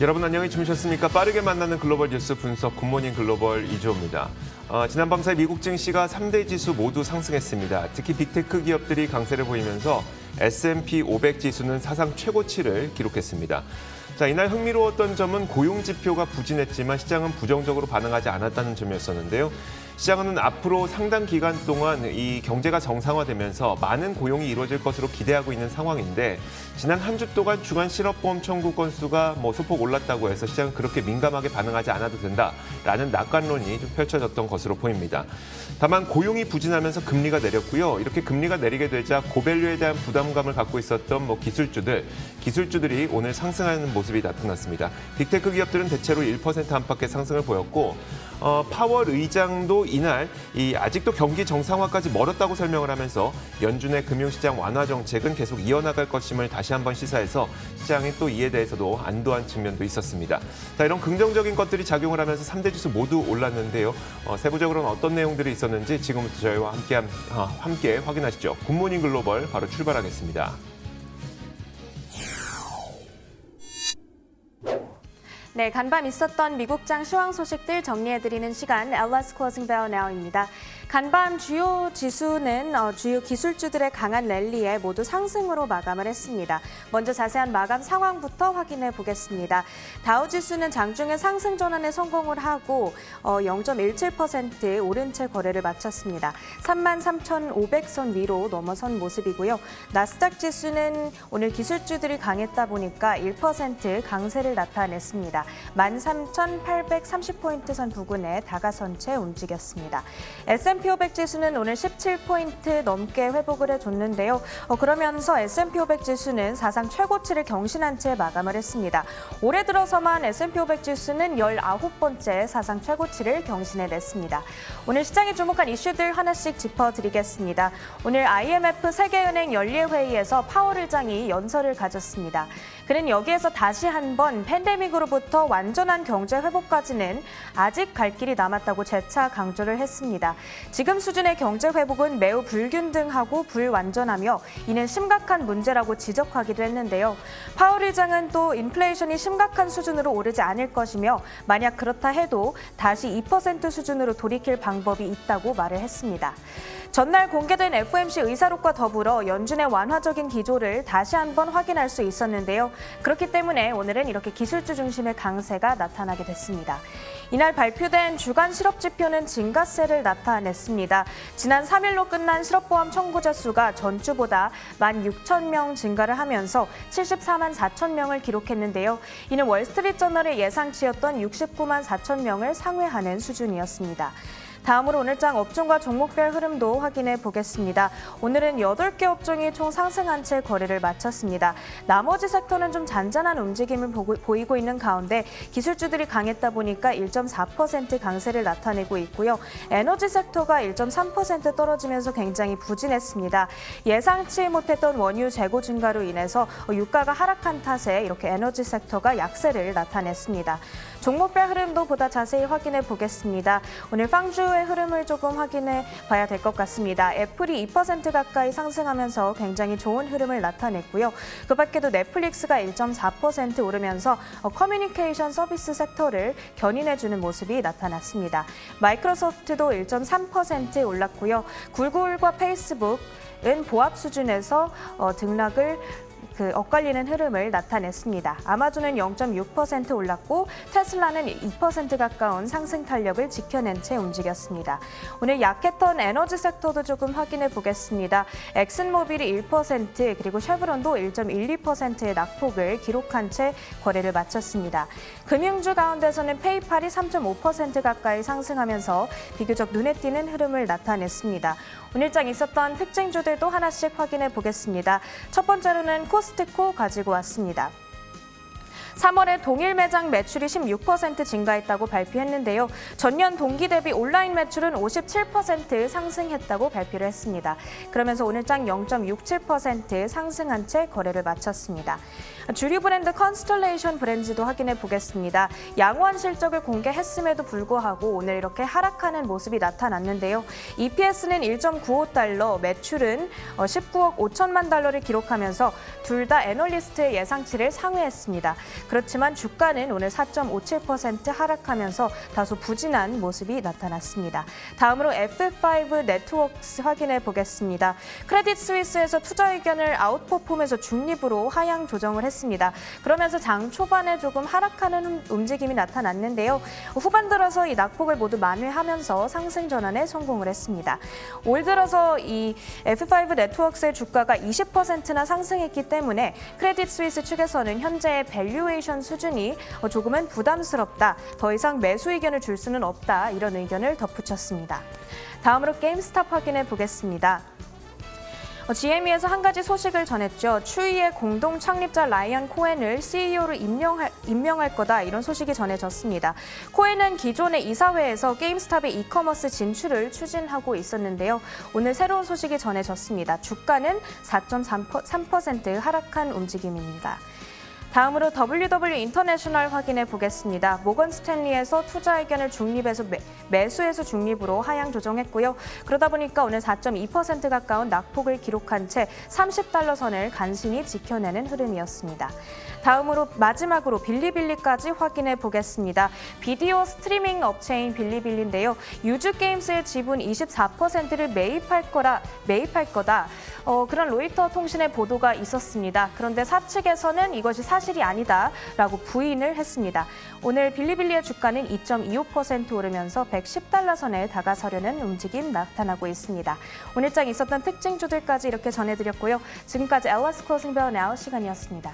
여러분 안녕히 주무셨습니까? 빠르게 만나는 글로벌 뉴스 분석 굿모닝 글로벌 이주호입니다. 지난 밤 사이 미국 증시가 3대 지수 모두 상승했습니다. 특히 빅테크 기업들이 강세를 보이면서 S&P 500 지수는 사상 최고치를 기록했습니다. 이날 흥미로웠던 점은 고용 지표가 부진했지만 시장은 부정적으로 반응하지 않았다는 점이었었는데요. 시장은 앞으로 상당 기간 동안 이 경제가 정상화되면서 많은 고용이 이루어질 것으로 기대하고 있는 상황인데 지난 한 주 동안 주간 실업보험 청구 건수가 소폭 올랐다고 해서 시장은 그렇게 민감하게 반응하지 않아도 된다라는 낙관론이 좀 펼쳐졌던 것으로 보입니다. 다만 고용이 부진하면서 금리가 내렸고요. 이렇게 금리가 내리게 되자 고밸류에 대한 부담감을 갖고 있었던 기술주들이 오늘 상승하는 모습이 나타났습니다. 빅테크 기업들은 대체로 1% 안팎의 상승을 보였고 파월 의장도 이날 아직도 경기 정상화까지 멀었다고 설명을 하면서 연준의 금융시장 완화 정책은 계속 이어나갈 것임을 다시 한번 시사해서 시장이 또 이에 대해서도 안도한 측면도 있었습니다. 이런 긍정적인 것들이 작용을 하면서 3대 지수 모두 올랐는데요. 세부적으로는 어떤 내용들이 있었는지 지금부터 저희와 함께 확인하시죠. 굿모닝 글로벌 바로 출발하겠습니다. 네, 간밤 있었던 미국장 시황 소식들 정리해드리는 시간 LS Closing Bell Now입니다. 간밤 주요 지수는 주요 기술주들의 강한 랠리에 모두 상승으로 마감을 했습니다. 먼저 자세한 마감 상황부터 확인해 보겠습니다. 다우지수는 장중에 상승 전환에 성공을 하고 0.17% 오른 채 거래를 마쳤습니다. 33,500선 위로 넘어선 모습이고요. 나스닥 지수는 오늘 기술주들이 강했다 보니까 1% 강세를 나타냈습니다. 13,830포인트 선 부근에 다가선 채 움직였습니다. S&P 500 지수는 오늘 17포인트 넘게 회복을 해줬는데요. 그러면서 S&P 500 지수는 사상 최고치를 경신한 채 마감을 했습니다. 올해 들어서만 S&P 500 지수는 19번째 사상 최고치를 경신해냈습니다. 오늘 시장이 주목한 이슈들 하나씩 짚어드리겠습니다. 오늘 IMF 세계은행 연례회의에서 파월 의장이 연설을 가졌습니다. 그는 여기에서 다시 한번 팬데믹으로부터 완전한 경제 회복까지는 아직 갈 길이 남았다고 재차 강조를 했습니다. 지금 수준의 경제 회복은 매우 불균등하고 불완전하며 이는 심각한 문제라고 지적하기도 했는데요. 파월 의장은 또 인플레이션이 심각한 수준으로 오르지 않을 것이며 만약 그렇다 해도 다시 2% 수준으로 돌이킬 방법이 있다고 말을 했습니다. 전날 공개된 FOMC 의사록과 더불어 연준의 완화적인 기조를 다시 한번 확인할 수 있었는데요. 그렇기 때문에 오늘은 이렇게 기술주 중심의 강세가 나타나게 됐습니다. 이날 발표된 주간 실업지표는 증가세를 나타냈습니다. 지난 3일로 끝난 실업보험 청구자 수가 전주보다 16,000명 증가를 하면서 74만 4천 명을 기록했는데요. 이는 월스트리트저널의 예상치였던 69만 4천 명을 상회하는 수준이었습니다. 다음으로 오늘장 업종과 종목별 흐름도 확인해 보겠습니다. 오늘은 8개 업종이 총 상승한 채 거래를 마쳤습니다. 나머지 섹터는 좀 잔잔한 움직임을 보이고 있는 가운데 기술주들이 강했다 보니까 1.4% 강세를 나타내고 있고요. 에너지 섹터가 1.3% 떨어지면서 굉장히 부진했습니다. 예상치 못했던 원유 재고 증가로 인해서 유가가 하락한 탓에 이렇게 에너지 섹터가 약세를 나타냈습니다. 종목별 흐름도 보다 자세히 확인해 보겠습니다. 오늘 빵주의 흐름을 조금 확인해 봐야 될 것 같습니다. 애플이 2% 가까이 상승하면서 굉장히 좋은 흐름을 나타냈고요. 그 밖에도 넷플릭스가 1.4% 오르면서 커뮤니케이션 서비스 섹터를 견인해주는 모습이 나타났습니다. 마이크로소프트도 1.3% 올랐고요. 구글과 페이스북은 보합 수준에서 등락을 엇갈리는 흐름을 나타냈습니다. 아마존은 0.6% 올랐고 테슬라는 2% 가까운 상승 탄력을 지켜낸 채 움직였습니다. 오늘 약했던 에너지 섹터도 조금 확인해 보겠습니다. 엑슨모빌이 1% 그리고 쉐브론도 1.12%의 낙폭을 기록한 채 거래를 마쳤습니다. 금융주 가운데서는 페이팔이 3.5% 가까이 상승하면서 비교적 눈에 띄는 흐름을 나타냈습니다. 오늘장 있었던 특징주들도 하나씩 확인해 보겠습니다. 첫 번째로는 코스트코 가지고 왔습니다. 3월에 동일 매장 매출이 16% 증가했다고 발표했는데요. 전년 동기 대비 온라인 매출은 57% 상승했다고 발표를 했습니다. 그러면서 오늘장 0.67% 상승한 채 거래를 마쳤습니다. 주류 브랜드 컨스텔레이션 브랜드도 확인해 보겠습니다. 양호한 실적을 공개했음에도 불구하고 오늘 이렇게 하락하는 모습이 나타났는데요. EPS는 1.95달러, 매출은 19억 5천만 달러를 기록하면서 둘 다 애널리스트의 예상치를 상회했습니다. 그렇지만 주가는 오늘 4.57% 하락하면서 다소 부진한 모습이 나타났습니다. 다음으로 F5 네트워크스 확인해 보겠습니다. 크레딧 스위스에서 투자 의견을 아웃퍼폼에서 중립으로 하향 조정을 했습니다. 그러면서 장 초반에 조금 하락하는 움직임이 나타났는데요. 후반 들어서 이 낙폭을 모두 만회하면서 상승 전환에 성공을 했습니다. 올 들어서 이 F5 네트워크스의 주가가 20%나 상승했기 때문에 크레딧 스위스 측에서는 현재의 밸류에이션 수준이 조금은 부담스럽다. 더 이상 매수 의견을 줄 수는 없다. 이런 의견을 덧붙였습니다. 다음으로 게임스탑 확인해 보겠습니다. GME에서 한 가지 소식을 전했죠. 추이의 공동 창립자 라이언 코헨을 CEO로 임명할 거다, 이런 소식이 전해졌습니다. 코헨은 기존의 이사회에서 게임스탑의 이커머스 진출을 추진하고 있었는데요. 오늘 새로운 소식이 전해졌습니다. 주가는 4.3% 하락한 움직임입니다. 다음으로 WW 인터내셔널 확인해 보겠습니다. 모건 스탠리에서 투자 의견을 중립에서 매수에서 중립으로 하향 조정했고요. 그러다 보니까 오늘 4.2% 가까운 낙폭을 기록한 채 $30 선을 간신히 지켜내는 흐름이었습니다. 다음으로 마지막으로 빌리빌리까지 확인해 보겠습니다. 비디오 스트리밍 업체인 빌리빌리인데요. 유즈게임스의 지분 24%를 매입할 거다. 그런 로이터 통신의 보도가 있었습니다. 그런데 사측에서는 이것이 사실이 아니다라고 부인을 했습니다. 오늘 빌리빌리의 주가는 2.25% 오르면서 $110 선에 다가서려는 움직임 나타나고 있습니다. 오늘장 있었던 특징주들까지 이렇게 전해드렸고요. 지금까지 엘라스 클로징 벨 나우 시간이었습니다.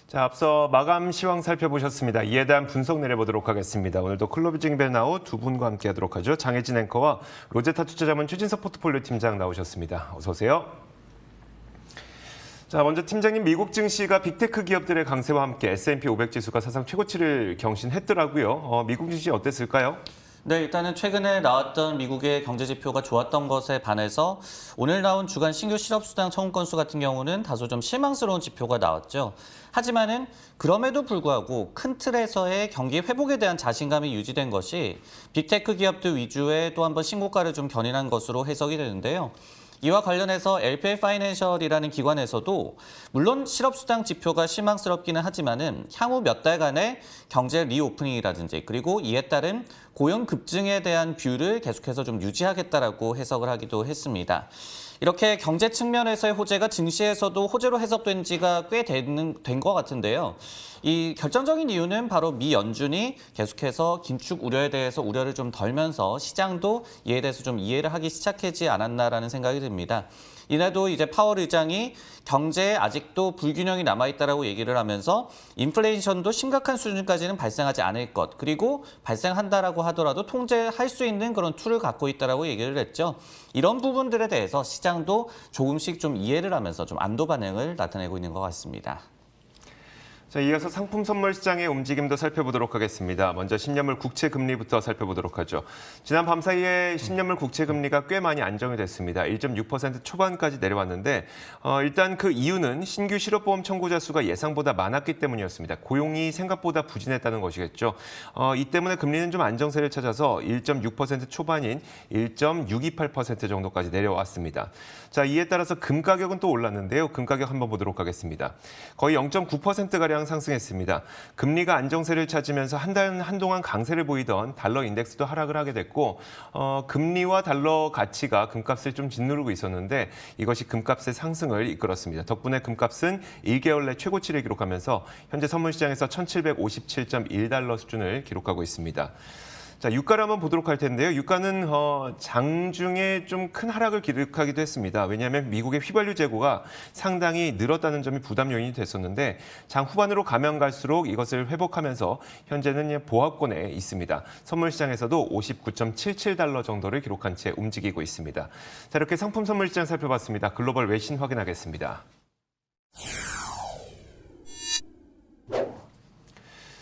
자, 앞서 마감 시황 살펴보셨습니다. 이에 대한 분석 내려보도록 하겠습니다. 오늘도 클로징 벨 나우 두 분과 함께하도록 하죠. 장혜진 앵커와 로제타 투자자문 최진석 포트폴리오 팀장 나오셨습니다. 어서 오세요. 자, 먼저 팀장님, 미국 증시가 빅테크 기업들의 강세와 함께 S&P 500 지수가 사상 최고치를 경신했더라고요. 미국 증시 어땠을까요? 네, 일단은 최근에 나왔던 미국의 경제 지표가 좋았던 것에 반해서 오늘 나온 주간 신규 실업수당 청구 건수 같은 경우는 다소 좀 실망스러운 지표가 나왔죠. 하지만은 그럼에도 불구하고 큰 틀에서의 경기 회복에 대한 자신감이 유지된 것이 빅테크 기업들 위주의 또 한 번 신고가를 좀 견인한 것으로 해석이 되는데요. 이와 관련해서 LPL 파이낸셜이라는 기관에서도 물론 실업수당 지표가 실망스럽기는 하지만은 향후 몇 달간의 경제 리오프닝이라든지 그리고 이에 따른 고용 급증에 대한 뷰를 계속해서 좀 유지하겠다라고 해석을 하기도 했습니다. 이렇게 경제 측면에서의 호재가 증시에서도 호재로 해석된 지가 꽤 된 것 같은데요. 이 결정적인 이유는 바로 미 연준이 계속해서 긴축 우려에 대해서 우려를 좀 덜면서 시장도 이에 대해서 좀 이해를 하기 시작하지 않았나라는 생각이 듭니다. 이날도 이제 파월 의장이 경제에 아직도 불균형이 남아있다라고 얘기를 하면서 인플레이션도 심각한 수준까지는 발생하지 않을 것, 그리고 발생한다라고 하더라도 통제할 수 있는 그런 툴을 갖고 있다라고 얘기를 했죠. 이런 부분들에 대해서 시장도 조금씩 좀 이해를 하면서 좀 안도 반응을 나타내고 있는 것 같습니다. 자, 이어서 상품 선물 시장의 움직임도 살펴보도록 하겠습니다. 먼저 10년물 국채 금리부터 살펴보도록 하죠. 지난 밤 사이에 10년물 국채 금리가 꽤 많이 안정이 됐습니다. 1.6% 초반까지 내려왔는데 일단 그 이유는 신규 실업보험 청구자 수가 예상보다 많았기 때문이었습니다. 고용이 생각보다 부진했다는 것이겠죠. 이 때문에 금리는 좀 안정세를 찾아서 1.6% 초반인 1.628% 정도까지 내려왔습니다. 자, 이에 따라서 금 가격은 또 올랐는데요. 금 가격 한번 보도록 하겠습니다. 거의 0.9%가량 상승했습니다. 금리가 안정세를 찾으면서 한동안 강세를 보이던 달러 인덱스도 하락을 하게 됐고 금리와 달러 가치가 금값을 좀 짓누르고 있었는데 이것이 금값의 상승을 이끌었습니다. 덕분에 금값은 1개월 내 최고치를 기록하면서 현재 선물시장에서 1,757.1달러 수준을 기록하고 있습니다. 자, 유가를 한번 보도록 할 텐데요. 유가는 장중에 좀 큰 하락을 기록하기도 했습니다. 왜냐하면 미국의 휘발유 재고가 상당히 늘었다는 점이 부담 요인이 됐었는데 장 후반으로 가면 갈수록 이것을 회복하면서 현재는 보합권에 있습니다. 선물 시장에서도 59.77달러 정도를 기록한 채 움직이고 있습니다. 자, 이렇게 상품 선물 시장 살펴봤습니다. 글로벌 외신 확인하겠습니다.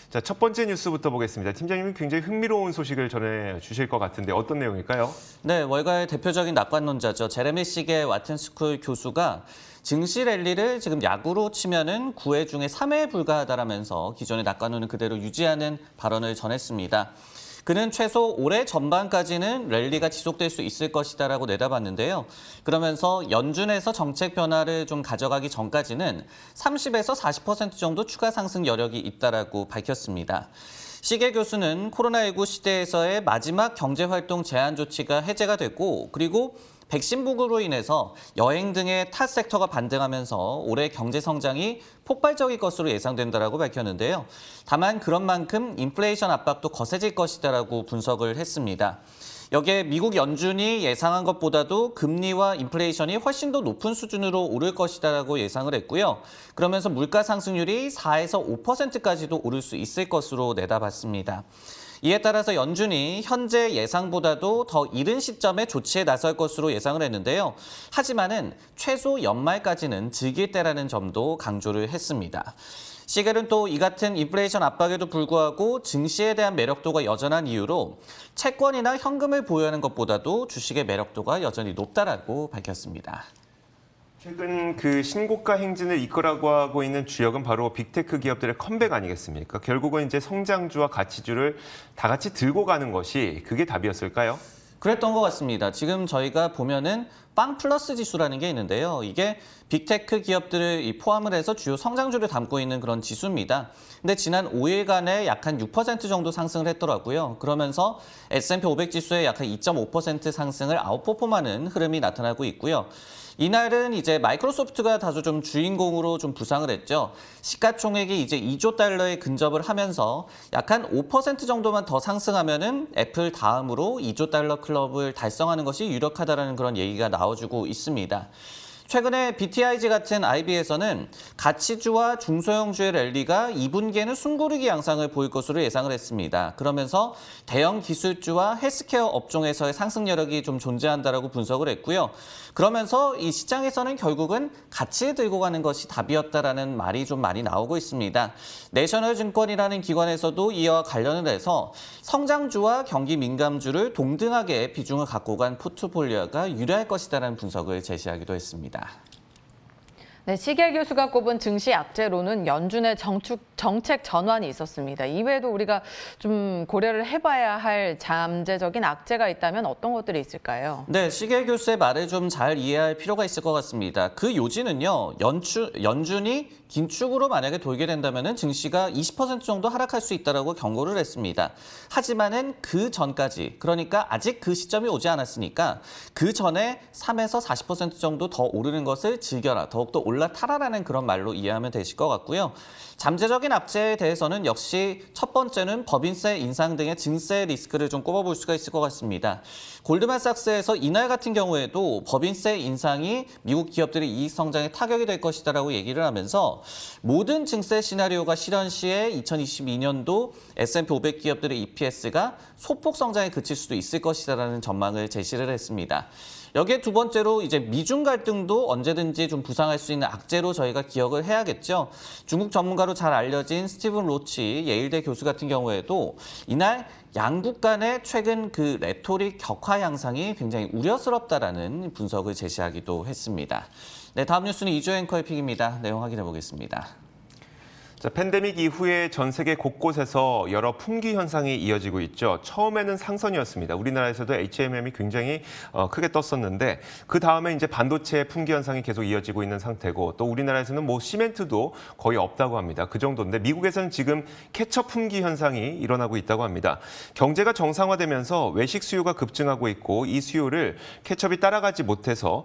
자, 첫 번째 뉴스부터 보겠습니다. 팀장님이 굉장히 흥미로운 소식을 전해 주실 것 같은데 어떤 내용일까요? 네, 월가의 대표적인 낙관론자죠. 제레미 시게 와튼스쿨 교수가 증시 랠리를 지금 야구로 치면은 9회 중에 3회에 불과하다라면서 기존의 낙관론을 그대로 유지하는 발언을 전했습니다. 그는 최소 올해 전반까지는 랠리가 지속될 수 있을 것이다라고 내다봤는데요. 그러면서 연준에서 정책 변화를 좀 가져가기 전까지는 30에서 40% 정도 추가 상승 여력이 있다라고 밝혔습니다. 시게 교수는 코로나19 시대에서의 마지막 경제활동 제한 조치가 해제가 됐고 그리고 백신 보급으로 인해서 여행 등의 타 섹터가 반등하면서 올해 경제 성장이 폭발적일 것으로 예상된다라고 밝혔는데요. 다만 그런 만큼 인플레이션 압박도 거세질 것이다라고 분석을 했습니다. 여기에 미국 연준이 예상한 것보다도 금리와 인플레이션이 훨씬 더 높은 수준으로 오를 것이다라고 예상을 했고요. 그러면서 물가 상승률이 4에서 5%까지도 오를 수 있을 것으로 내다봤습니다. 이에 따라서 연준이 현재 예상보다도 더 이른 시점에 조치에 나설 것으로 예상을 했는데요. 하지만은 최소 연말까지는 즐길 때라는 점도 강조를 했습니다. 시겔은 또 이 같은 인플레이션 압박에도 불구하고 증시에 대한 매력도가 여전한 이유로 채권이나 현금을 보유하는 것보다도 주식의 매력도가 여전히 높다라고 밝혔습니다. 최근 그 신고가 행진을 이끌어가고 하고 있는 주역은 바로 빅테크 기업들의 컴백 아니겠습니까? 결국은 이제 성장주와 가치주를 다 같이 들고 가는 것이 그게 답이었을까요? 그랬던 것 같습니다. 지금 저희가 보면은 빵 플러스 지수라는 게 있는데요. 이게 빅테크 기업들을 포함을 해서 주요 성장주를 담고 있는 그런 지수입니다. 근데 지난 5일간에 약 한 6% 정도 상승을 했더라고요. 그러면서 S&P 500 지수의 약 한 2.5% 상승을 아웃퍼폼하는 흐름이 나타나고 있고요. 이날은 이제 마이크로소프트가 다소 좀 주인공으로 좀 부상을 했죠. 시가총액이 이제 2조 달러에 근접을 하면서 약 한 5% 정도만 더 상승하면은 애플 다음으로 2조 달러 클럽을 달성하는 것이 유력하다라는 그런 얘기가 나와주고 있습니다. 최근에 BTIG 같은 IB에서는 가치주와 중소형주의 랠리가 2분기에는 숨고르기 양상을 보일 것으로 예상을 했습니다. 그러면서 대형 기술주와 헬스케어 업종에서의 상승 여력이 좀 존재한다라고 분석을 했고요. 그러면서 이 시장에서는 결국은 가치를 들고 가는 것이 답이었다라는 말이 좀 많이 나오고 있습니다. 내셔널증권이라는 기관에서도 이와 관련을 해서 성장주와 경기 민감주를 동등하게 비중을 갖고 간 포트폴리오가 유리할 것이다라는 분석을 제시하기도 했습니다. 네, 시겔 교수가 꼽은 증시 악재로는 연준의 정책 전환이 있었습니다. 이외에도 우리가 좀 고려를 해봐야 할 잠재적인 악재가 있다면 어떤 것들이 있을까요? 네, 시겔 교수의 말을 좀 잘 이해할 필요가 있을 것 같습니다. 그 요지는요, 연준이 긴축으로 만약에 돌게 된다면 증시가 20% 정도 하락할 수 있다고 경고를 했습니다. 하지만은 그 전까지, 그러니까 아직 그 시점이 오지 않았으니까 그 전에 3에서 40% 정도 더 오르는 것을 즐겨라, 더욱더 올라타라라는 그런 말로 이해하면 되실 것 같고요. 잠재적인 악재에 대해서는 역시 첫 번째는 법인세 인상 등의 증세 리스크를 좀 꼽아볼 수가 있을 것 같습니다. 골드만삭스에서 이날 같은 경우에도 법인세 인상이 미국 기업들의 이익 성장에 타격이 될 것이다라고 얘기를 하면서 모든 증세 시나리오가 실현 시에 2022년도 S&P 500 기업들의 EPS가 소폭 성장에 그칠 수도 있을 것이다라는 전망을 제시를 했습니다. 여기에 두 번째로 이제 미중 갈등도 언제든지 좀 부상할 수 있는 악재로 저희가 기억을 해야겠죠. 중국 전문가로 잘 알려진 스티븐 로치 예일대 교수 같은 경우에도 이날 양국 간의 최근 그 레토릭 격화 양상이 굉장히 우려스럽다라는 분석을 제시하기도 했습니다. 네, 다음 뉴스는 이주혜 앵커의 픽입니다. 내용 확인해 보겠습니다. 자, 팬데믹 이후에 전 세계 곳곳에서 여러 품귀 현상이 이어지고 있죠. 처음에는 상선이었습니다. 우리나라에서도 HMM이 굉장히 크게 떴었는데 그 다음에 이제 반도체 품귀 현상이 계속 이어지고 있는 상태고 또 우리나라에서는 뭐 시멘트도 거의 없다고 합니다. 그 정도인데 미국에서는 지금 케첩 품귀 현상이 일어나고 있다고 합니다. 경제가 정상화되면서 외식 수요가 급증하고 있고 이 수요를 케첩이 따라가지 못해서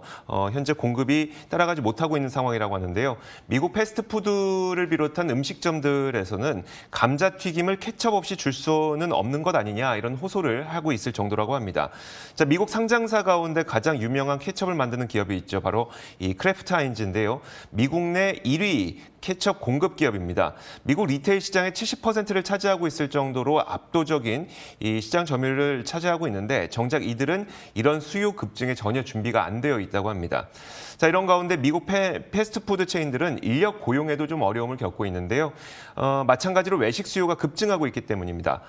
현재 공급이 따라가지 못하고 있는 상황이라고 하는데요. 미국 패스트푸드를 비롯한 음식점들에서는 감자튀김을 케첩 없이 줄 수는 없는 것 아니냐 이런 호소를 하고 있을 정도라고 합니다. 자, 미국 상장사 가운데 가장 유명한 케첩을 만드는 기업이 있죠. 바로 이 크래프트 하인즈인데요. 미국 내 1위 케첩 공급 기업입니다. 미국 리테일 시장의 70%를 차지하고 있을 정도로 압도적인 이 시장 점유율을 차지하고 있는데 정작 이들은 이런 수요 급증에 전혀 준비가 안 되어 있다고 합니다. 자, 이런 가운데 미국 패스트푸드 체인들은 인력 고용에도 좀 어려움을 겪고 있는데요. 마찬가지로 외식 수요가 급증하고 있기 때문입니다.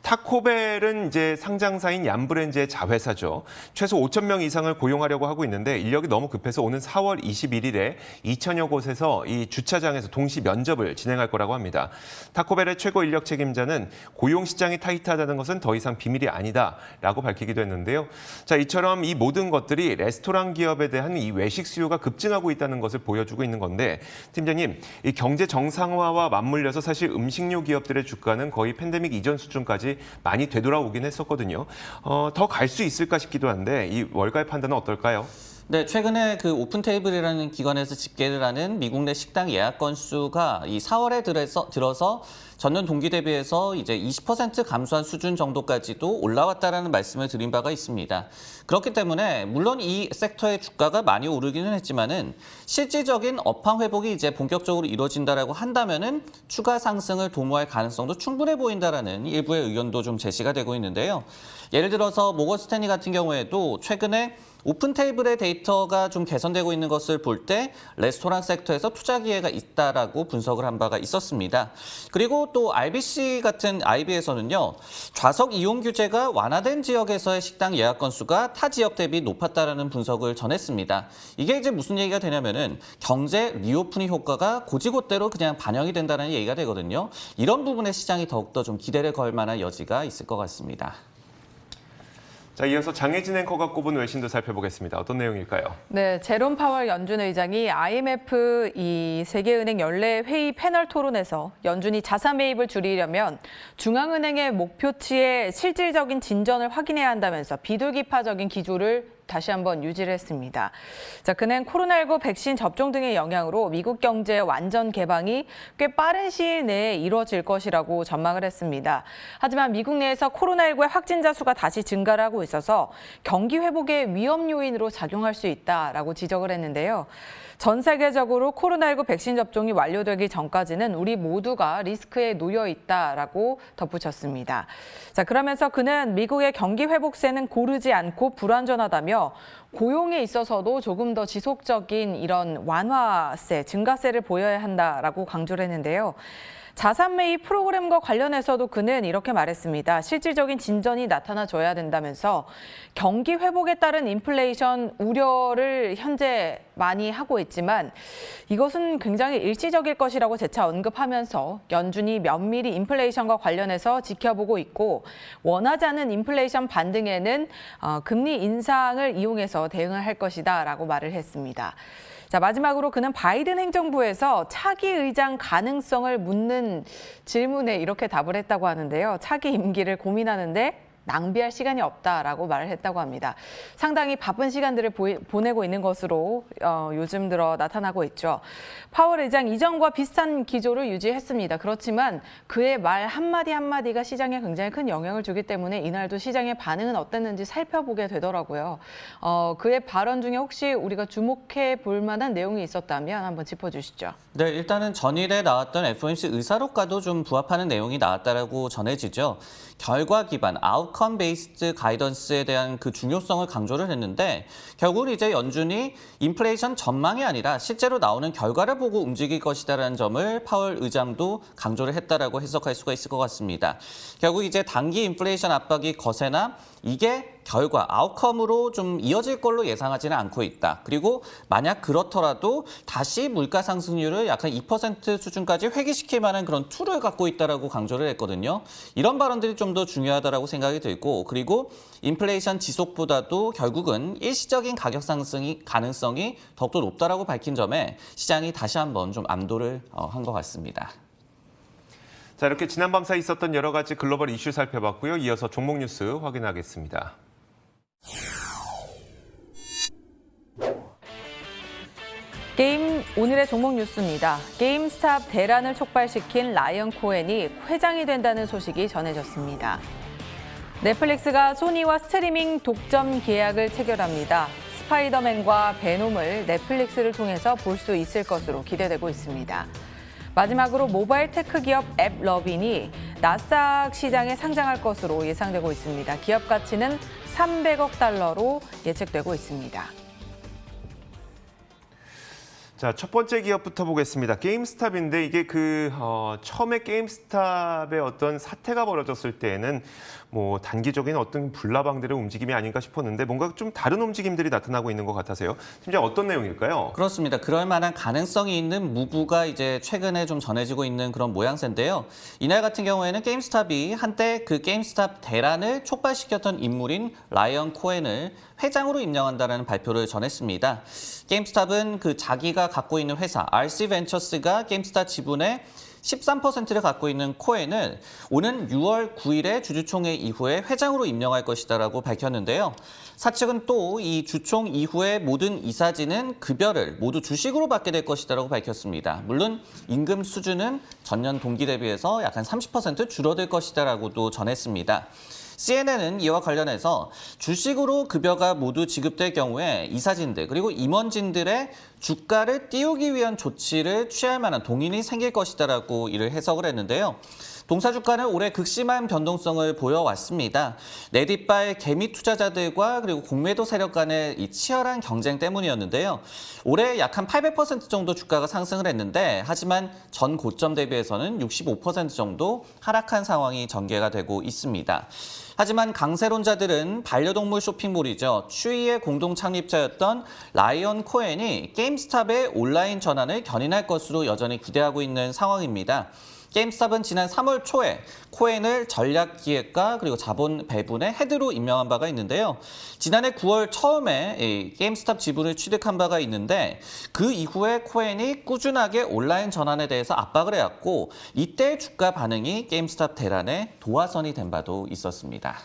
타코벨은 이제 상장사인 얌브랜드의 자회사죠. 최소 5천 명 이상을 고용하려고 하고 있는데 인력이 너무 급해서 오는 4월 21일에 2천여 곳에서 이 주차장에서 동시 면접을 진행할 거라고 합니다. 타코벨의 최고 인력 책임자는 고용 시장이 타이트하다는 것은 더 이상 비밀이 아니다라고 밝히기도 했는데요. 자, 이처럼 이 모든 것들이 레스토랑 기업에 대한 이 외식 수요가 급증하고 있다는 것을 보여주고 있는 건데 팀장님, 이 경제 정상화와 맞물려서 사실 음식료 기업들의 주가는 거의 팬데믹 이전 수준까지 많이 되돌아오긴 했었거든요. 더 갈 수 있을까 싶기도 한데 이 월가의 판단은 어떨까요? 네, 최근에 그 오픈테이블이라는 기관에서 집계를 하는 미국 내 식당 예약 건수가 이 4월에 들어서 전년 동기 대비해서 이제 20% 감소한 수준 정도까지도 올라왔다라는 말씀을 드린 바가 있습니다. 그렇기 때문에 물론 이 섹터의 주가가 많이 오르기는 했지만은 실질적인 업황 회복이 이제 본격적으로 이루어진다라고 한다면은 추가 상승을 도모할 가능성도 충분해 보인다라는 일부의 의견도 좀 제시가 되고 있는데요. 예를 들어서 모건 스탠리 같은 경우에도 최근에 오픈 테이블의 데이터가 좀 개선되고 있는 것을 볼 때 레스토랑 섹터에서 투자 기회가 있다라고 분석을 한 바가 있었습니다. 그리고 또 RBC 같은 IB에서는요, 좌석 이용 규제가 완화된 지역에서의 식당 예약 건수가 타 지역 대비 높았다라는 분석을 전했습니다. 이게 이제 무슨 얘기가 되냐면은 경제 리오프닝 효과가 고지곳대로 그냥 반영이 된다는 얘기가 되거든요. 이런 부분에 시장이 더욱더 좀 기대를 걸 만한 여지가 있을 것 같습니다. 자, 이어서 장혜진 앵커가 꼽은 외신도 살펴보겠습니다. 어떤 내용일까요? 네, 제롬 파월 연준 의장이 IMF 이 세계은행 연례 회의 패널 토론에서 연준이 자산 매입을 줄이려면 중앙은행의 목표치의 실질적인 진전을 확인해야 한다면서 비둘기파적인 기조를 다시 한번 유지를 했습니다. 자, 그는 코로나19 백신 접종 등의 영향으로 미국 경제의 완전 개방이 꽤 빠른 시일 내에 이루어질 것이라고 전망을 했습니다. 하지만 미국 내에서 코로나19의 확진자 수가 다시 증가를 하고 있어서 경기 회복의 위험 요인으로 작용할 수 있다라고 지적을 했는데요. 전 세계적으로 코로나19 백신 접종이 완료되기 전까지는 우리 모두가 리스크에 놓여 있다라고 덧붙였습니다. 자, 그러면서 그는 미국의 경기 회복세는 고르지 않고 불완전하다며 고용에 있어서도 조금 더 지속적인 이런 완화세, 증가세를 보여야 한다라고 강조를 했는데요. 자산 매입 프로그램과 관련해서도 그는 이렇게 말했습니다. 실질적인 진전이 나타나줘야 된다면서 경기 회복에 따른 인플레이션 우려를 현재 많이 하고 있지만 이것은 굉장히 일시적일 것이라고 재차 언급하면서 연준이 면밀히 인플레이션과 관련해서 지켜보고 있고 원하지 않은 인플레이션 반등에는 금리 인상을 이용해서 대응을 할 것이다라고 말을 했습니다. 자, 마지막으로 그는 바이든 행정부에서 차기 의장 가능성을 묻는 질문에 이렇게 답을 했다고 하는데요. 차기 임기를 고민하는데 낭비할 시간이 없다라고 말을 했다고 합니다. 상당히 바쁜 시간들을 보내고 있는 것으로 요즘 들어 나타나고 있죠. 파월 의장 이전과 비슷한 기조를 유지했습니다. 그렇지만 그의 말 한마디 한마디가 시장에 굉장히 큰 영향을 주기 때문에 이날도 시장의 반응은 어땠는지 살펴보게 되더라고요. 그의 발언 중에 혹시 우리가 주목해 볼 만한 내용이 있었다면 한번 짚어주시죠. 네, 일단은 전일에 나왔던 FOMC 의사록과도 좀 부합하는 내용이 나왔다라고 전해지죠. 결과 기반, 아웃컴 아웃컴 베이스드 가이던스에 대한 그 중요성을 강조를 했는데 결국은 이제 연준이 인플레이션 전망이 아니라 실제로 나오는 결과를 보고 움직일 것이다라는 점을 파월 의장도 강조를 했다라고 해석할 수가 있을 것 같습니다. 결국 이제 단기 인플레이션 압박이 거세나 이게 결과, 아웃컴으로 좀 이어질 걸로 예상하지는 않고 있다. 그리고 만약 그렇더라도 다시 물가 상승률을 약간 2% 수준까지 회귀시킬 만한 그런 툴을 갖고 있다라고 강조를 했거든요. 이런 발언들이 좀 더 중요하다라고 생각이 들고, 그리고 인플레이션 지속보다도 결국은 일시적인 가격 상승이 가능성이 더욱더 높다라고 밝힌 점에 시장이 다시 한번 좀 안도를 한 것 같습니다. 자, 이렇게 지난밤 사이 있었던 여러 가지 글로벌 이슈 살펴봤고요. 이어서 종목 뉴스 확인하겠습니다. 오늘의 종목 뉴스입니다. 게임스탑 대란을 촉발시킨 라이언 코헨이 회장이 된다는 소식이 전해졌습니다. 넷플릭스가 소니와 스트리밍 독점 계약을 체결합니다. 스파이더맨과 베놈을 넷플릭스를 통해서 볼 수 있을 것으로 기대되고 있습니다. 마지막으로 모바일 테크 기업 앱러빈이 나스닥 시장에 상장할 것으로 예상되고 있습니다. 기업 가치는 300억 달러로 예측되고 있습니다. 자, 첫 번째 기업부터 보겠습니다. 게임스탑인데 이게 처음에 게임스탑의 어떤 사태가 벌어졌을 때에는 뭐 단기적인 어떤 불나방들의 움직임이 아닌가 싶었는데 뭔가 좀 다른 움직임들이 나타나고 있는 것 같아서요. 팀장 어떤 내용일까요? 그렇습니다. 그럴 만한 가능성이 있는 무브가 이제 최근에 좀 전해지고 있는 그런 모양새인데요. 이날 같은 경우에는 게임스탑이 한때 그 게임스탑 대란을 촉발시켰던 인물인 라이언 코헨을 회장으로 임명한다는 발표를 전했습니다. 게임스탑은 그 자기가 갖고 있는 회사 RC벤처스가 게임스탑 지분의 13%를 갖고 있는 코헨을 오는 6월 9일에 주주총회 이후에 회장으로 임명할 것이다라고 밝혔는데요. 사측은 또 이 주총 이후에 모든 이사진은 급여를 모두 주식으로 받게 될 것이다라고 밝혔습니다. 물론 임금 수준은 전년 동기 대비해서 약간 30% 줄어들 것이다라고도 전했습니다. CNN은 이와 관련해서 주식으로 급여가 모두 지급될 경우에 이사진들 그리고 임원진들의 주가를 띄우기 위한 조치를 취할 만한 동인이 생길 것이다라고 이를 해석을 했는데요. 동사 주가는 올해 극심한 변동성을 보여왔습니다. 내뒷발 개미 투자자들과 그리고 공매도 세력 간의 이 치열한 경쟁 때문이었는데요. 올해 약 한 800% 정도 주가가 상승을 했는데 하지만 전 고점 대비해서는 65% 정도 하락한 상황이 전개가 되고 있습니다. 하지만 강세론자들은 반려동물 쇼핑몰이죠. 추이의 공동 창립자였던 라이언 코헨이 게임스탑의 온라인 전환을 견인할 것으로 여전히 기대하고 있는 상황입니다. 게임스탑은 지난 3월 초에 코헨을 전략기획과 그리고 자본 배분의 헤드로 임명한 바가 있는데요. 지난해 9월 처음에 게임스탑 지분을 취득한 바가 있는데 그 이후에 코헨이 꾸준하게 온라인 전환에 대해서 압박을 해왔고 이때 주가 반응이 게임스탑 대란의 도화선이 된 바도 있었습니다.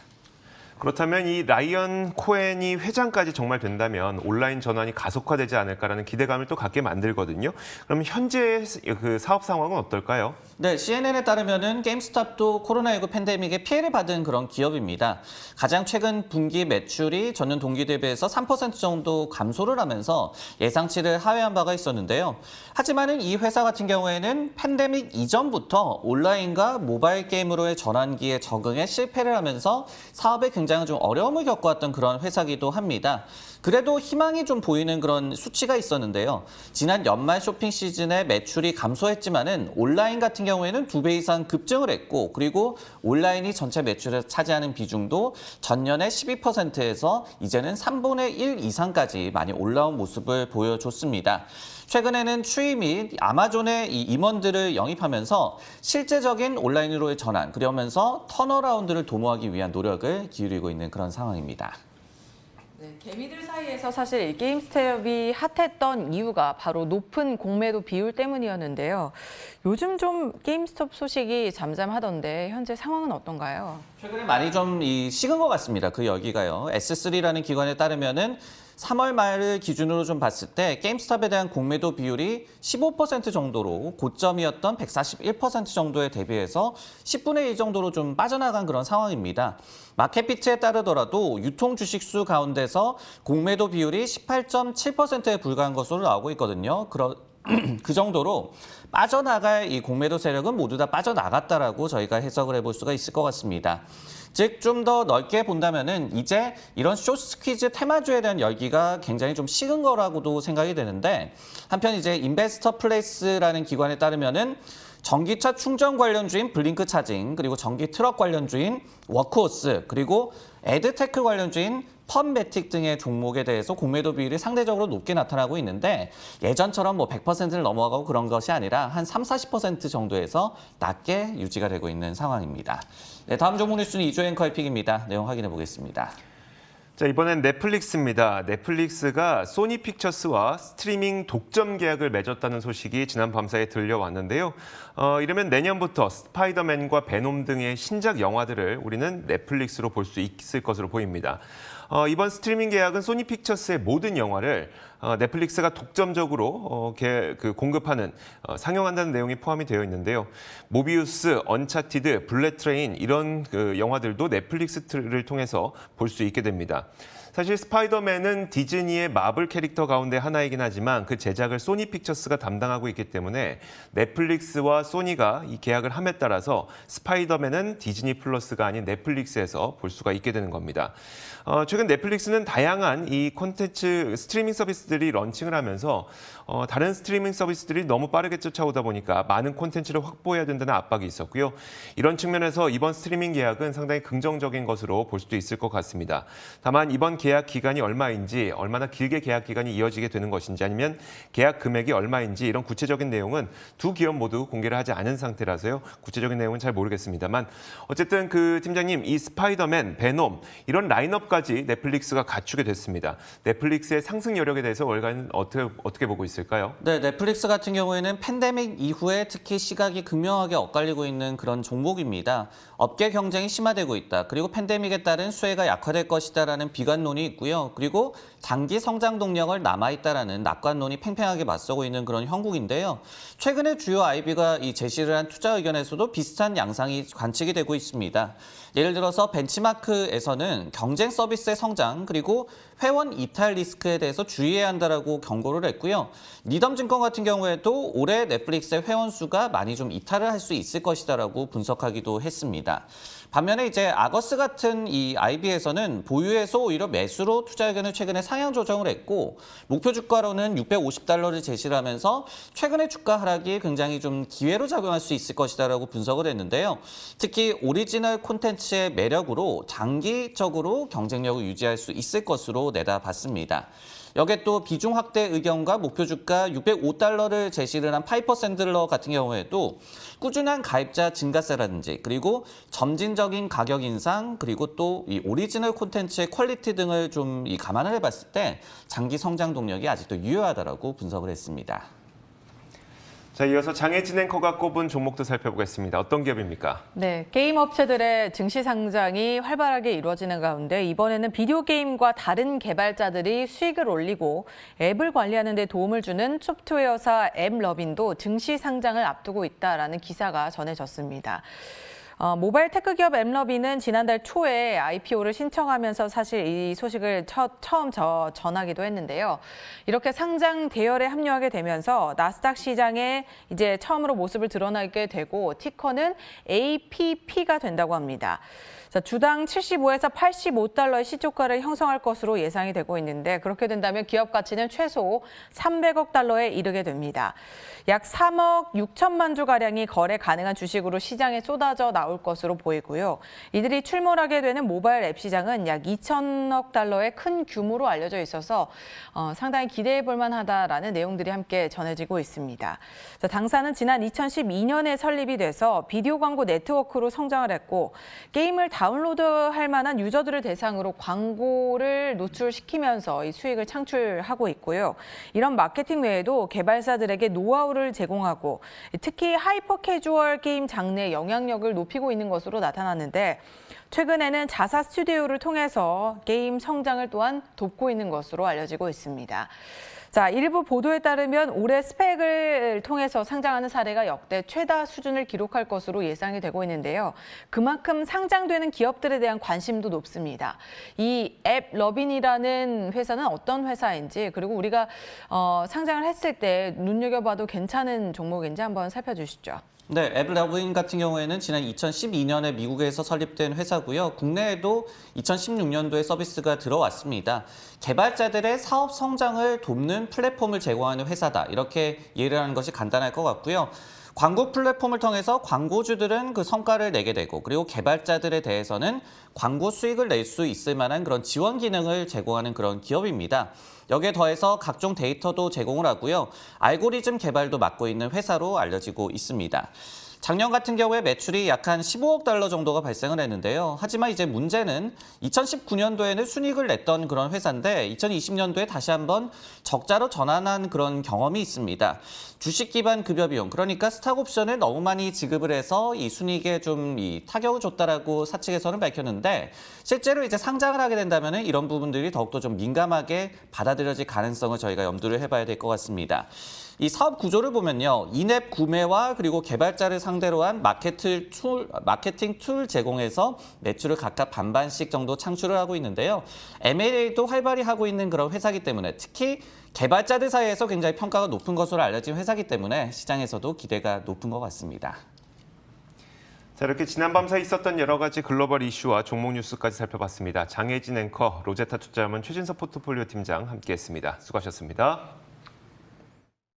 그렇다면 이 라이언 코헨이 회장까지 정말 된다면 온라인 전환이 가속화되지 않을까라는 기대감을 또 갖게 만들거든요. 그럼 현재 그 사업 상황은 어떨까요? 네, CNN에 따르면은 게임스탑도 코로나19 팬데믹에 피해를 받은 그런 기업입니다. 가장 최근 분기 매출이 전년 동기 대비해서 3% 정도 감소를 하면서 예상치를 하회한 바가 있었는데요. 하지만은 이 회사 같은 경우에는 팬데믹 이전부터 온라인과 모바일 게임으로의 전환기에 적응에 실패를 하면서 사업에 굉장히 좀 어려움을 겪어왔던 그런 회사기도 합니다. 그래도 희망이 좀 보이는 그런 수치가 있었는데요. 지난 연말 쇼핑 시즌에 매출이 감소했지만은 온라인 같은 경우에는 2배 이상 급증을 했고 그리고 온라인이 전체 매출에 차지하는 비중도 전년의 12%에서 이제는 3분의 1 이상까지 많이 올라온 모습을 보여줬습니다. 최근에는 추이 및 아마존의 이 임원들을 영입하면서 실제적인 온라인으로의 전환, 그러면서 턴어라운드를 도모하기 위한 노력을 기울이고 있는 그런 상황입니다. 네, 개미들 사이에서 사실 이 게임스탑이 핫했던 이유가 바로 높은 공매도 비율 때문이었는데요. 요즘 좀 게임스탑 소식이 잠잠하던데 현재 상황은 어떤가요? 최근에 많이 좀 식은 것 같습니다. 그 여기가요. S3라는 기관에 따르면은 3월 말을 기준으로 좀 봤을 때 게임스탑에 대한 공매도 비율이 15% 정도로 고점이었던 141% 정도에 대비해서 10분의 1 정도로 좀 빠져나간 그런 상황입니다. 마켓비트에 따르더라도 유통 주식수 가운데서 공매도 비율이 18.7%에 불과한 것으로 나오고 있거든요. 그 정도로 빠져나갈 이 공매도 세력은 모두 다 빠져나갔다라고 저희가 해석을 해볼 수가 있을 것 같습니다. 즉 좀 더 넓게 본다면은 이제 이런 쇼츠 퀴즈 테마주에 대한 열기가 굉장히 좀 식은 거라고도 생각이 되는데, 한편 이제 인베스터 플레이스라는 기관에 따르면은 전기차 충전 관련주인 블링크 차징, 그리고 전기 트럭 관련주인 워크호스, 그리고 에드테크 관련주인 펀매틱 등의 종목에 대해서 공매도 비율이 상대적으로 높게 나타나고 있는데, 예전처럼 뭐 100%를 넘어가고 그런 것이 아니라 한 30-40% 정도에서 낮게 유지가 되고 있는 상황입니다. 네, 다음 종목 뉴스는 이조 앵커의 픽입니다. 내용 확인해 보겠습니다. 자, 이번엔 넷플릭스입니다. 넷플릭스가 소니 픽처스와 스트리밍 독점 계약을 맺었다는 소식이 지난 밤사이에 들려왔는데요. 이러면 내년부터 스파이더맨과 베놈 등의 신작 영화들을 우리는 넷플릭스로 볼 수 있을 것으로 보입니다. 이번 스트리밍 계약은 소니 픽처스의 모든 영화를 넷플릭스가 독점적으로 공급하는 상영한다는 내용이 포함이 되어 있는데요. 모비우스, 언차티드, 블랙 트레인 이런 영화들도 넷플릭스를 통해서 볼 수 있게 됩니다. 사실 스파이더맨은 디즈니의 마블 캐릭터 가운데 하나이긴 하지만 그 제작을 소니 픽처스가 담당하고 있기 때문에 넷플릭스와 소니가 이 계약을 함에 따라서 스파이더맨은 디즈니 플러스가 아닌 넷플릭스에서 볼 수가 있게 되는 겁니다. 최근 넷플릭스는 다양한 이 콘텐츠 스트리밍 서비스들이 런칭을 하면서 다른 스트리밍 서비스들이 너무 빠르게 쫓아오다 보니까 많은 콘텐츠를 확보해야 된다는 압박이 있었고요. 이런 측면에서 이번 스트리밍 계약은 상당히 긍정적인 것으로 볼 수도 있을 것 같습니다. 다만 이번 계약 기간이 얼마인지, 얼마나 길게 계약 기간이 이어지게 되는 것인지, 아니면 계약 금액이 얼마인지 이런 구체적인 내용은 두 기업 모두 공개를 하지 않은 상태라서요. 구체적인 내용은 잘 모르겠습니다만 어쨌든 팀장님, 이 스파이더맨, 베놈 이런 라인업까지 넷플릭스가 갖추게 됐습니다. 넷플릭스의 상승 여력에 대해서 월가는 어떻게 보고 있을까요? 네, 넷플릭스 같은 경우에는 팬데믹 이후에 특히 시각이 극명하게 엇갈리고 있는 그런 종목입니다. 업계 경쟁이 심화되고 있다. 그리고 팬데믹에 따른 수혜가 약화될 것이다라는 비관론이 있고요. 그리고 단기 성장 동력을 남아있다라는 낙관론이 팽팽하게 맞서고 있는 그런 형국인데요. 최근에 주요 IB가 이 제시를 한 투자 의견에서도 비슷한 양상이 관측이 되고 있습니다. 예를 들어서 벤치마크에서는 경쟁 서비스의 성장, 그리고 회원 이탈 리스크에 대해서 주의해야 한다라고 경고를 했고요. 리덤증권 같은 경우에도 올해 넷플릭스의 회원 수가 많이 좀 이탈을 할 수 있을 것이다라고 분석하기도 했습니다. 반면에 이제 아거스 같은 이 IB에서는 보유에서 오히려 매수로 투자 의견을 최근에 상향 조정을 했고, 목표 주가로는 $650를 제시를 하면서 최근의 주가 하락이 굉장히 좀 기회로 작용할 수 있을 것이다라고 분석을 했는데요. 특히 오리지널 콘텐츠의 매력으로 장기적으로 경쟁력을 유지할 수 있을 것으로 내다봤습니다. 여기에 또 비중 확대 의견과 목표 주가 $605를 제시를 한 파이퍼샌들러 같은 경우에도 꾸준한 가입자 증가세라든지, 그리고 점진적인 가격 인상, 그리고 또 이 오리지널 콘텐츠의 퀄리티 등을 좀 감안을 해봤을 때 장기 성장 동력이 아직도 유효하다라고 분석을 했습니다. 자, 이어서 장혜진 앵커가 꼽은 종목도 살펴보겠습니다. 어떤 기업입니까? 네, 게임 업체들의 증시 상장이 활발하게 이루어지는 가운데 이번에는 비디오 게임과 다른 개발자들이 수익을 올리고 앱을 관리하는 데 도움을 주는 소프트웨어사 앱러빈도 증시 상장을 앞두고 있다라는 기사가 전해졌습니다. 모바일 테크 기업 앱러빈은 지난달 초에 IPO를 신청하면서 사실 이 소식을 처음 전하기도 했는데요. 이렇게 상장 대열에 합류하게 되면서 나스닥 시장에 이제 처음으로 모습을 드러나게 되고 티커는 APP가 된다고 합니다. 자, 주당 75에서 $85의 시초가를 형성할 것으로 예상이 되고 있는데, 그렇게 된다면 기업 가치는 최소 $300억 달러에 이르게 됩니다. 약 3억 6천만 주가량이 거래 가능한 주식으로 시장에 쏟아져 나올 것으로 보이고요. 이들이 출몰하게 되는 모바일 앱 시장은 약 2천억 달러의 큰 규모로 알려져 있어서 상당히 기대해 볼 만하다라는 내용들이 함께 전해지고 있습니다. 자, 당사는 지난 2012년에 설립이 돼서 비디오 광고 네트워크로 성장을 했고, 게임을 다운로드할 만한 유저들을 대상으로 광고를 노출시키면서 이 수익을 창출하고 있고요. 이런 마케팅 외에도 개발사들에게 노하우를 제공하고 특히 하이퍼 캐주얼 게임 장르의 영향력을 높이고 있는 것으로 나타났는데, 최근에는 자사 스튜디오를 통해서 게임 성장을 또한 돕고 있는 것으로 알려지고 있습니다. 자, 일부 보도에 따르면 올해 스펙을 통해서 상장하는 사례가 역대 최다 수준을 기록할 것으로 예상이 되고 있는데요. 그만큼 상장되는 기업들에 대한 관심도 높습니다. 이 앱러빈이라는 회사는 어떤 회사인지, 그리고 우리가 상장을 했을 때 눈여겨봐도 괜찮은 종목인지 한번 살펴주시죠. 네, 앱러브인 같은 경우에는 지난 2012년에 미국에서 설립된 회사고요. 국내에도 2016년도에 서비스가 들어왔습니다. 개발자들의 사업 성장을 돕는 플랫폼을 제공하는 회사다. 이렇게 이해를 하는 것이 간단할 것 같고요. 광고 플랫폼을 통해서 광고주들은 그 성과를 내게 되고 그리고 개발자들에 대해서는 광고 수익을 낼 수 있을 만한 그런 지원 기능을 제공하는 그런 기업입니다. 여기에 더해서 각종 데이터도 제공을 하고요. 알고리즘 개발도 맡고 있는 회사로 알려지고 있습니다. 작년 같은 경우에 매출이 약 한 15억 달러 정도가 발생을 했는데요. 하지만 이제 문제는 2019년도에는 순이익을 냈던 그런 회사인데 2020년도에 다시 한번 적자로 전환한 그런 경험이 있습니다. 주식 기반 급여 비용, 그러니까 스탁 옵션을 너무 많이 지급을 해서 이 순이익에 좀 타격을 줬다라고 사측에서는 밝혔는데 실제로 이제 상장을 하게 된다면 이런 부분들이 더욱더 좀 민감하게 받아들여질 가능성을 저희가 염두를 해봐야 될 것 같습니다. 이 사업 구조를 보면요. 인앱 구매와 그리고 개발자를 상대로 한 마케팅 툴 제공해서 매출을 각각 반반씩 정도 창출을 하고 있는데요. M&A도 활발히 하고 있는 그런 회사이기 때문에 특히 개발자들 사이에서 굉장히 평가가 높은 것으로 알려진 회사이기 때문에 시장에서도 기대가 높은 것 같습니다. 자, 이렇게 지난밤사이 있었던 여러 가지 글로벌 이슈와 종목 뉴스까지 살펴봤습니다. 장혜진 앵커, 로제타 투자자문 최진석 포트폴리오 팀장 함께했습니다. 수고하셨습니다.